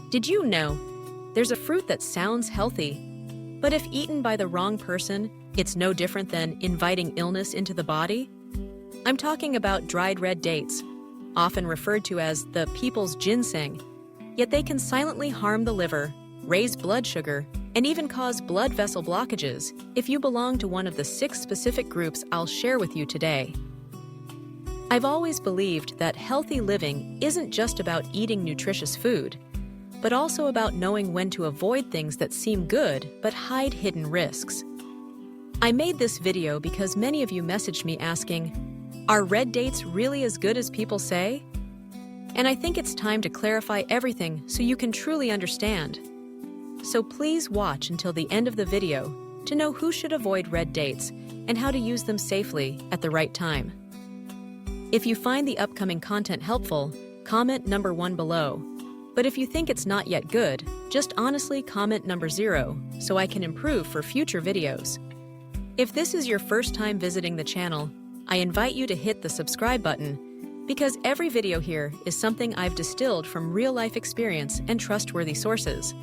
Did you know there's a fruit that sounds healthy, but if eaten by the wrong person, it's no different than inviting illness into the body? I'm talking about dried red dates, often referred to as the people's ginseng, yet they can silently harm the liver, raise blood sugar, and even cause blood vessel blockages if you belong to one of the 6 specific groups I'll share with you today. I've always believed that healthy living isn't just about eating nutritious food, but also about knowing when to avoid things that seem good but hide hidden risks. I made this video because many of you messaged me asking, are red dates really as good as people say? And I think it's time to clarify everything so you can truly understand. So please watch until the end of the video to know who should avoid red dates and how to use them safely at the right time. If you find the upcoming content helpful, comment number 1 below. But if you think it's not yet good, just honestly comment number 0 so I can improve for future videos. If this is your first time visiting the channel, I invite you to hit the subscribe button because every video here is something I've distilled from real-life experience and trustworthy sources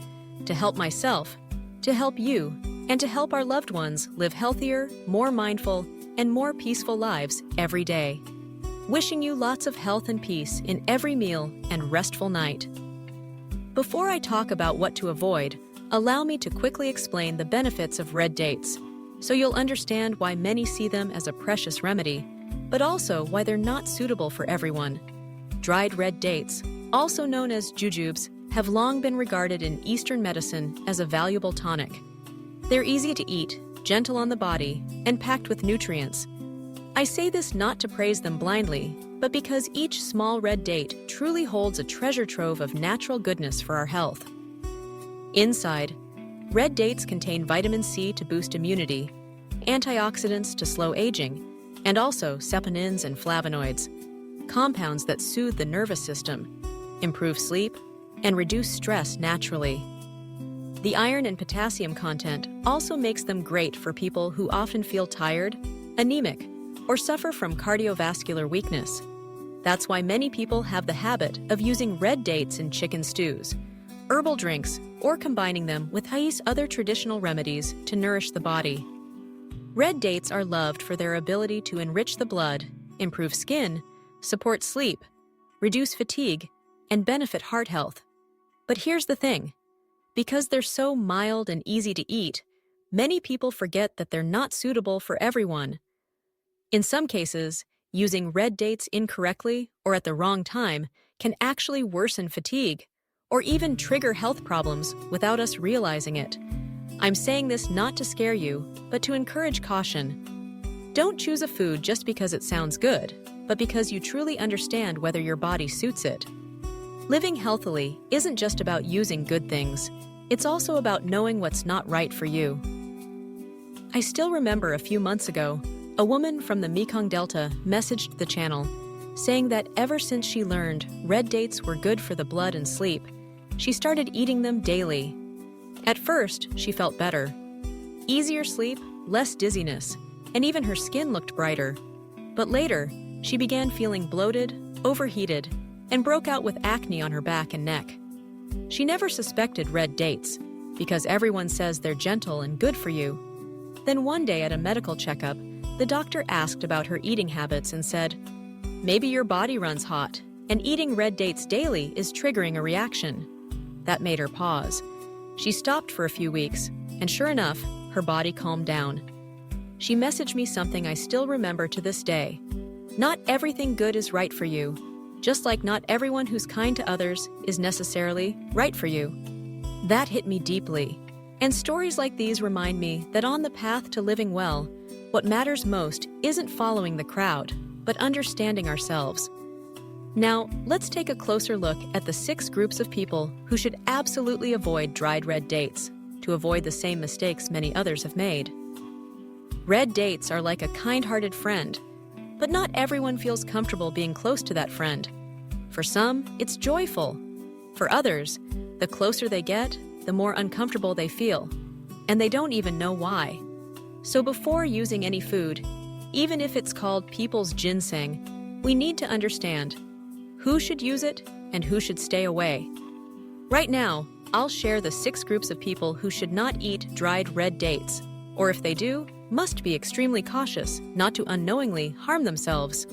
to help myself, to help you, and to help our loved ones live healthier, more mindful, and more peaceful lives every day. Wishing you lots of health and peace in every meal and restful night. Before I talk about what to avoid, allow me to quickly explain the benefits of red dates, so you'll understand why many see them as a precious remedy, but also why they're not suitable for everyone. Dried red dates, also known as jujubes, have long been regarded in Eastern medicine as a valuable tonic. They're easy to eat, gentle on the body, and packed with nutrients. I say this not to praise them blindly, but because each small red date truly holds a treasure trove of natural goodness for our health. Inside, red dates contain vitamin C to boost immunity, antioxidants to slow aging, and also saponins and flavonoids, compounds that soothe the nervous system, improve sleep, and reduce stress naturally. The iron and potassium content also makes them great for people who often feel tired, anemic, or suffer from cardiovascular weakness. That's why many people have the habit of using red dates in chicken stews, herbal drinks, or combining them with other traditional remedies to nourish the body. Red dates are loved for their ability to enrich the blood, improve skin, support sleep, reduce fatigue, and benefit heart health. But here's the thing. Because they're so mild and easy to eat, many people forget that they're not suitable for everyone. In some cases, using red dates incorrectly or at the wrong time can actually worsen fatigue or even trigger health problems without us realizing it. I'm saying this not to scare you, but to encourage caution. Don't choose a food just because it sounds good, but because you truly understand whether your body suits it. Living healthily isn't just about using good things, it's also about knowing what's not right for you. I still remember a few months ago, a woman from the Mekong Delta messaged the channel, saying that ever since she learned red dates were good for the blood and sleep, she started eating them daily. At first, she felt better. Easier sleep, less dizziness, and even her skin looked brighter. But later, she began feeling bloated, overheated, and broke out with acne on her back and neck. She never suspected red dates, because everyone says they're gentle and good for you. Then one day at a medical checkup, the doctor asked about her eating habits and said, "Maybe your body runs hot, and eating red dates daily is triggering a reaction." That made her pause. She stopped for a few weeks, and sure enough, her body calmed down. She messaged me something I still remember to this day. Not everything good is right for you, just like not everyone who's kind to others is necessarily right for you. That hit me deeply, and stories like these remind me that on the path to living well, what matters most isn't following the crowd, but understanding ourselves. Now, let's take a closer look at the 6 groups of people who should absolutely avoid dried red dates to avoid the same mistakes many others have made. Red dates are like a kind-hearted friend, but not everyone feels comfortable being close to that friend. For some, it's joyful. For others, the closer they get, the more uncomfortable they feel, and they don't even know why. So before using any food, even if it's called people's ginseng, we need to understand who should use it and who should stay away. Right now, I'll share the 6 groups of people who should not eat dried red dates, or if they do, must be extremely cautious not to unknowingly harm themselves.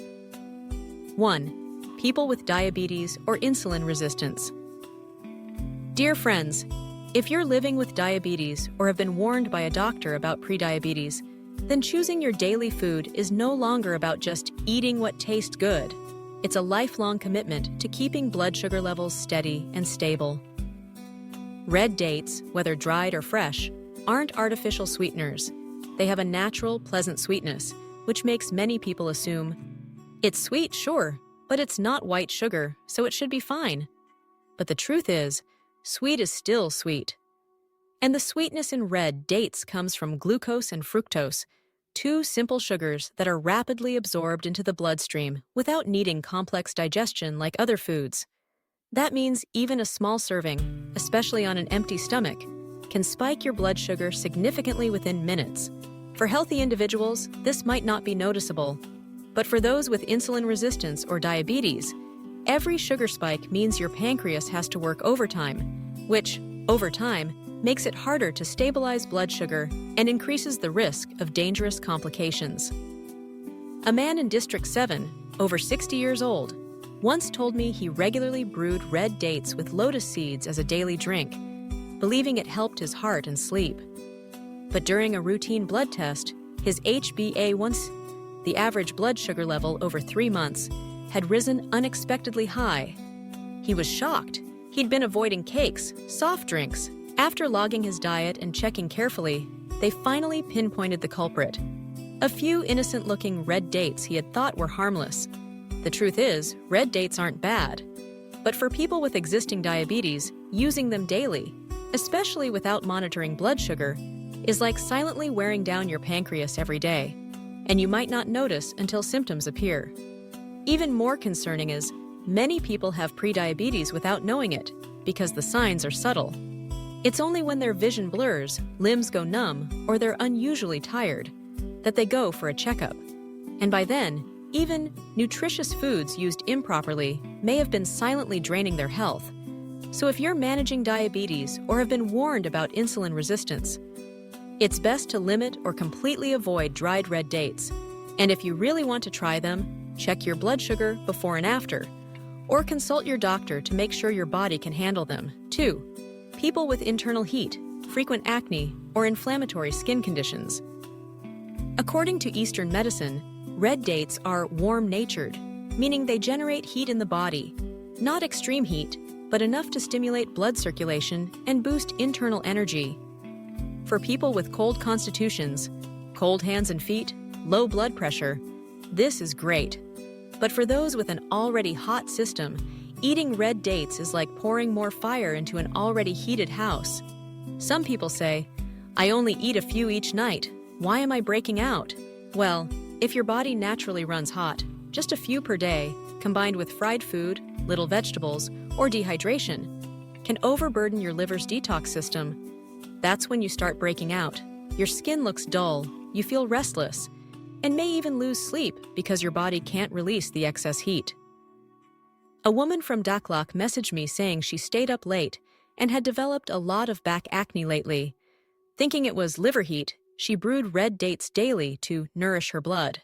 1. People with diabetes or insulin resistance. Dear friends, if you're living with diabetes or have been warned by a doctor about prediabetes, then choosing your daily food is no longer about just eating what tastes good. It's a lifelong commitment to keeping blood sugar levels steady and stable. Red dates, whether dried or fresh, aren't artificial sweeteners. They have a natural, pleasant sweetness, which makes many people assume, it's sweet, sure, but it's not white sugar, so it should be fine. But the truth is, sweet is still sweet. And the sweetness in red dates comes from glucose and fructose, 2 simple sugars that are rapidly absorbed into the bloodstream without needing complex digestion like other foods. That means even a small serving, especially on an empty stomach, can spike your blood sugar significantly within minutes. For healthy individuals, this might not be noticeable. But for those with insulin resistance or diabetes, every sugar spike means your pancreas has to work overtime, which, over time, makes it harder to stabilize blood sugar and increases the risk of dangerous complications. A man in District 7, over 60 years old, once told me he regularly brewed red dates with lotus seeds as a daily drink, believing it helped his heart and sleep. But during a routine blood test, his HbA1c, the average blood sugar level over 3 months, had risen unexpectedly high. He was shocked. He'd been avoiding cakes, soft drinks. After logging his diet and checking carefully, they finally pinpointed the culprit. A few innocent-looking red dates he had thought were harmless. The truth is, red dates aren't bad. But for people with existing diabetes, using them daily, especially without monitoring blood sugar, is like silently wearing down your pancreas every day, and you might not notice until symptoms appear. Even more concerning is, many people have prediabetes without knowing it, because the signs are subtle. It's only when their vision blurs, limbs go numb, or they're unusually tired, that they go for a checkup. And by then, even nutritious foods used improperly may have been silently draining their health. So if you're managing diabetes or have been warned about insulin resistance, it's best to limit or completely avoid dried red dates. And if you really want to try them, check your blood sugar before and after, or consult your doctor to make sure your body can handle them. 2. People with internal heat, frequent acne, or inflammatory skin conditions. According to Eastern medicine, red dates are warm-natured, meaning they generate heat in the body. Not extreme heat, but enough to stimulate blood circulation and boost internal energy. For people with cold constitutions, cold hands and feet, low blood pressure, this is great. But for those with an already hot system, eating red dates is like pouring more fire into an already heated house. Some people say, I only eat a few each night. Why am I breaking out? Well, if your body naturally runs hot, just a few per day, combined with fried food, little vegetables, or dehydration, can overburden your liver's detox system. That's when you start breaking out. Your skin looks dull, you feel restless, and may even lose sleep because your body can't release the excess heat. A woman from Daklak messaged me saying she stayed up late and had developed a lot of back acne lately. Thinking it was liver heat, she brewed red dates daily to nourish her blood.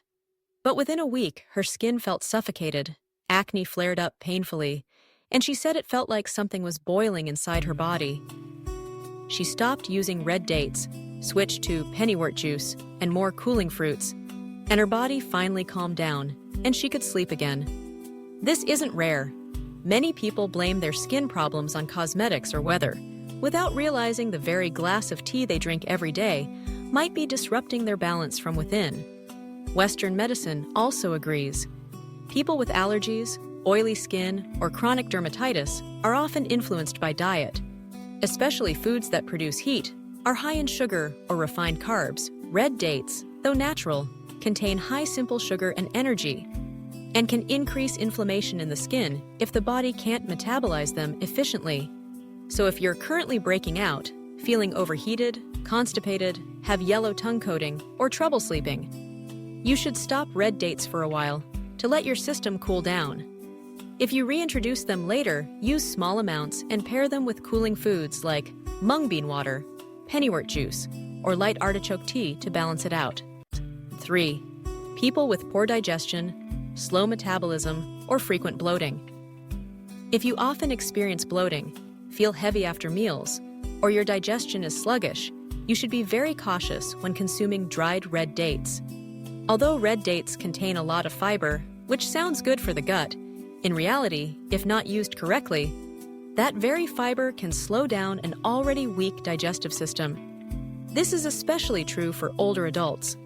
But within a week, her skin felt suffocated, acne flared up painfully, and she said it felt like something was boiling inside her body. She stopped using red dates, switched to pennywort juice and more cooling fruits, and her body finally calmed down, and she could sleep again. This isn't rare. Many people blame their skin problems on cosmetics or weather, without realizing the very glass of tea they drink every day might be disrupting their balance from within. Western medicine also agrees. People with allergies, oily skin, or chronic dermatitis are often influenced by diet. Especially foods that produce heat are high in sugar or refined carbs. Red dates, though natural, contain high simple sugar and energy, and can increase inflammation in the skin if the body can't metabolize them efficiently. So if you're currently breaking out, feeling overheated, constipated, have yellow tongue coating, or trouble sleeping, you should stop red dates for a while to let your system cool down. If you reintroduce them later, use small amounts and pair them with cooling foods like mung bean water, pennywort juice, or light artichoke tea to balance it out. 3. People with poor digestion, slow metabolism, or frequent bloating. If you often experience bloating, feel heavy after meals, or your digestion is sluggish, you should be very cautious when consuming dried red dates. Although red dates contain a lot of fiber, which sounds good for the gut, in reality, if not used correctly, that very fiber can slow down an already weak digestive system. This is especially true for older adults.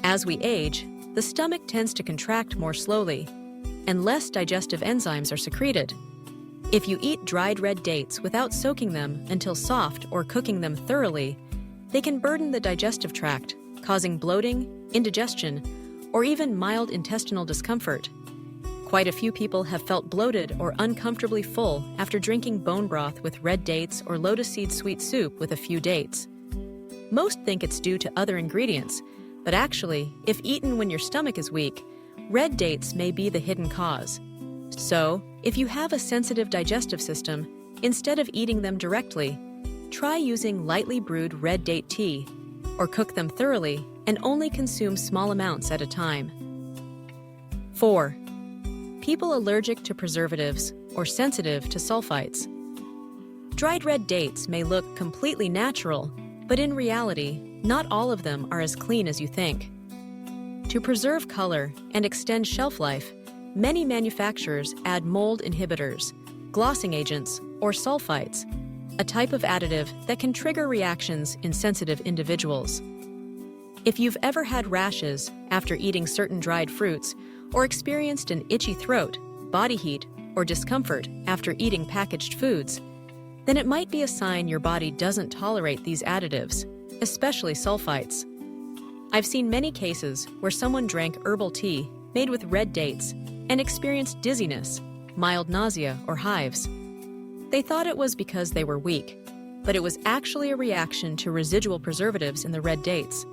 As we age, the stomach tends to contract more slowly, and less digestive enzymes are secreted. If you eat dried red dates without soaking them until soft or cooking them thoroughly, they can burden the digestive tract, causing bloating, indigestion, or even mild intestinal discomfort. Quite a few people have felt bloated or uncomfortably full after drinking bone broth with red dates or lotus seed sweet soup with a few dates. Most think it's due to other ingredients, but actually, if eaten when your stomach is weak, red dates may be the hidden cause. So, if you have a sensitive digestive system, instead of eating them directly, try using lightly brewed red date tea, or cook them thoroughly and only consume small amounts at a time. 4. People allergic to preservatives or sensitive to sulfites. Dried red dates may look completely natural, but in reality, not all of them are as clean as you think. To preserve color and extend shelf life, many manufacturers add mold inhibitors, glossing agents, or sulfites, a type of additive that can trigger reactions in sensitive individuals. If you've ever had rashes after eating certain dried fruits, or experienced an itchy throat, body heat, or discomfort after eating packaged foods, then it might be a sign your body doesn't tolerate these additives, especially sulfites. I've seen many cases where someone drank herbal tea made with red dates and experienced dizziness, mild nausea, or hives. They thought it was because they were weak, but it was actually a reaction to residual preservatives in the red dates.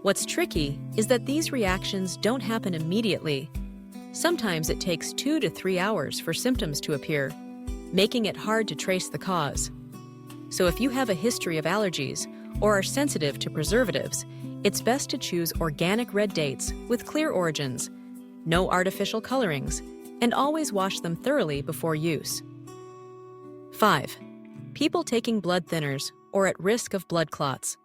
What's tricky is that these reactions don't happen immediately. Sometimes it takes 2 to 3 hours for symptoms to appear, making it hard to trace the cause. So if you have a history of allergies or are sensitive to preservatives, it's best to choose organic red dates with clear origins, no artificial colorings, and always wash them thoroughly before use. 5. People taking blood thinners or at risk of blood clots.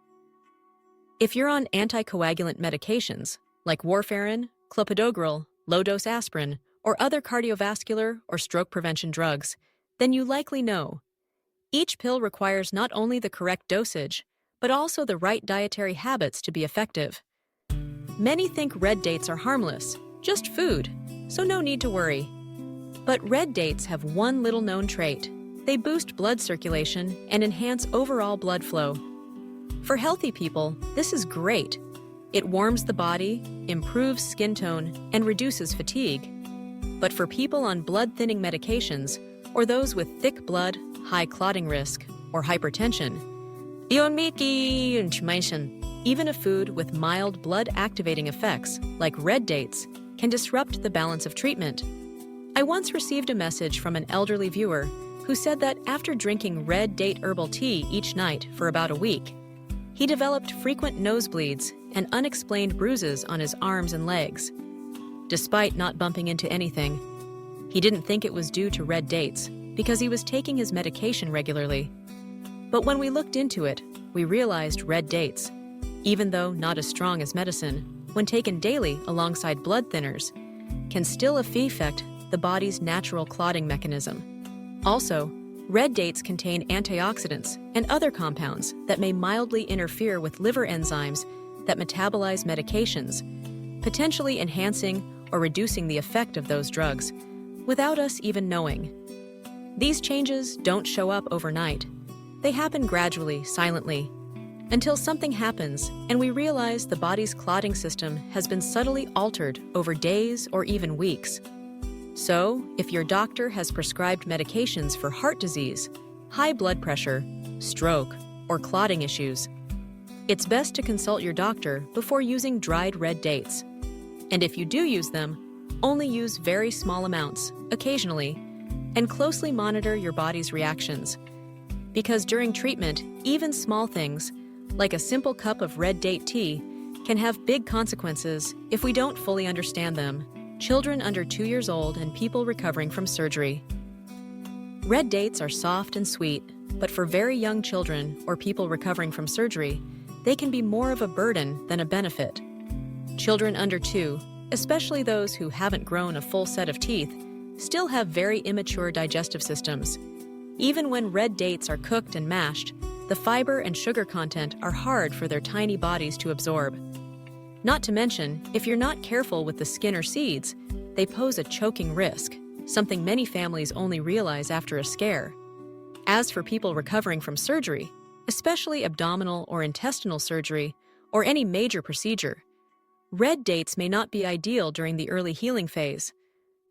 If you're on anticoagulant medications, like warfarin, clopidogrel, low-dose aspirin, or other cardiovascular or stroke prevention drugs, then you likely know. Each pill requires not only the correct dosage, but also the right dietary habits to be effective. Many think red dates are harmless, just food, so no need to worry. But red dates have one little known trait. They boost blood circulation and enhance overall blood flow. For healthy people, this is great. It warms the body, improves skin tone, and reduces fatigue. But for people on blood-thinning medications, or those with thick blood, high clotting risk, or hypertension, even a food with mild blood-activating effects, like red dates, can disrupt the balance of treatment. I once received a message from an elderly viewer who said that after drinking red date herbal tea each night for about a week, he developed frequent nosebleeds and unexplained bruises on his arms and legs. Despite not bumping into anything, he didn't think it was due to red dates because he was taking his medication regularly. But when we looked into it, we realized red dates, even though not as strong as medicine, when taken daily alongside blood thinners, can still affect the body's natural clotting mechanism. Also, red dates contain antioxidants and other compounds that may mildly interfere with liver enzymes that metabolize medications, potentially enhancing or reducing the effect of those drugs, without us even knowing. These changes don't show up overnight. They happen gradually, silently, until something happens and we realize the body's clotting system has been subtly altered over days or even weeks. So, if your doctor has prescribed medications for heart disease, high blood pressure, stroke, or clotting issues, it's best to consult your doctor before using dried red dates. And if you do use them, Only use very small amounts, occasionally, and closely monitor your body's reactions. Because during treatment, even small things, like a simple cup of red date tea, can have big consequences if we don't fully understand them. Children under 2 years old and people recovering from surgery. Red dates are soft and sweet, but for very young children or people recovering from surgery, they can be more of a burden than a benefit. Children under 2, especially those who haven't grown a full set of teeth, still have very immature digestive systems. Even when red dates are cooked and mashed, the fiber and sugar content are hard for their tiny bodies to absorb. Not to mention, if you're not careful with the skin or seeds, they pose a choking risk, something many families only realize after a scare. As for people recovering from surgery, especially abdominal or intestinal surgery, or any major procedure, red dates may not be ideal during the early healing phase.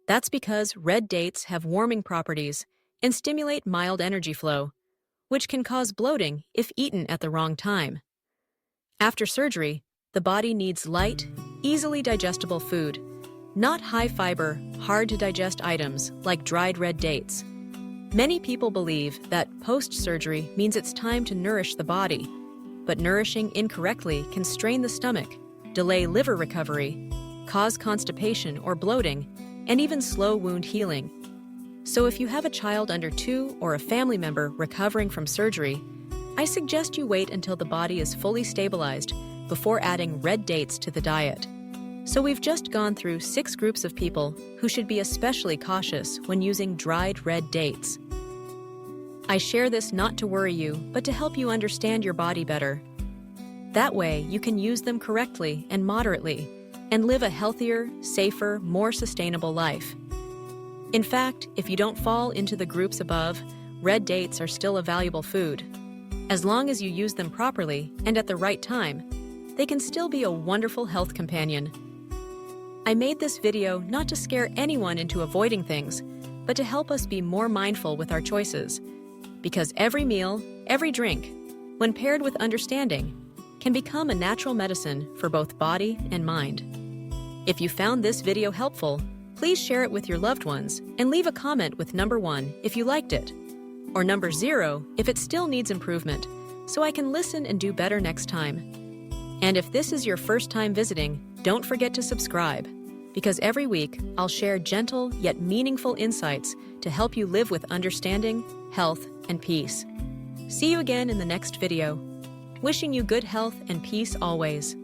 That's because red dates have warming properties and stimulate mild energy flow, which can cause bloating if eaten at the wrong time. After surgery, the body needs light, easily digestible food, not high-fiber, hard-to-digest items like dried red dates. Many people believe that post-surgery means it's time to nourish the body, but nourishing incorrectly can strain the stomach, delay liver recovery, cause constipation or bloating, and even slow wound healing. So if you have a child under 2 or a family member recovering from surgery, I suggest you wait until the body is fully stabilized before adding red dates to the diet. So we've just gone through 6 groups of people who should be especially cautious when using dried red dates. I share this not to worry you, but to help you understand your body better. That way, you can use them correctly and moderately, and live a healthier, safer, more sustainable life. In fact, if you don't fall into the groups above, red dates are still a valuable food. As long as you use them properly and at the right time, they can still be a wonderful health companion. I made this video not to scare anyone into avoiding things, but to help us be more mindful with our choices. Because every meal, every drink, when paired with understanding, can become a natural medicine for both body and mind. If you found this video helpful, please share it with your loved ones and leave a comment with number 1 if you liked it, or number 0 if it still needs improvement, so I can listen and do better next time. And if this is your first time visiting, don't forget to subscribe, because every week I'll share gentle yet meaningful insights to help you live with understanding, health, and peace. See you again in the next video. Wishing you good health and peace always.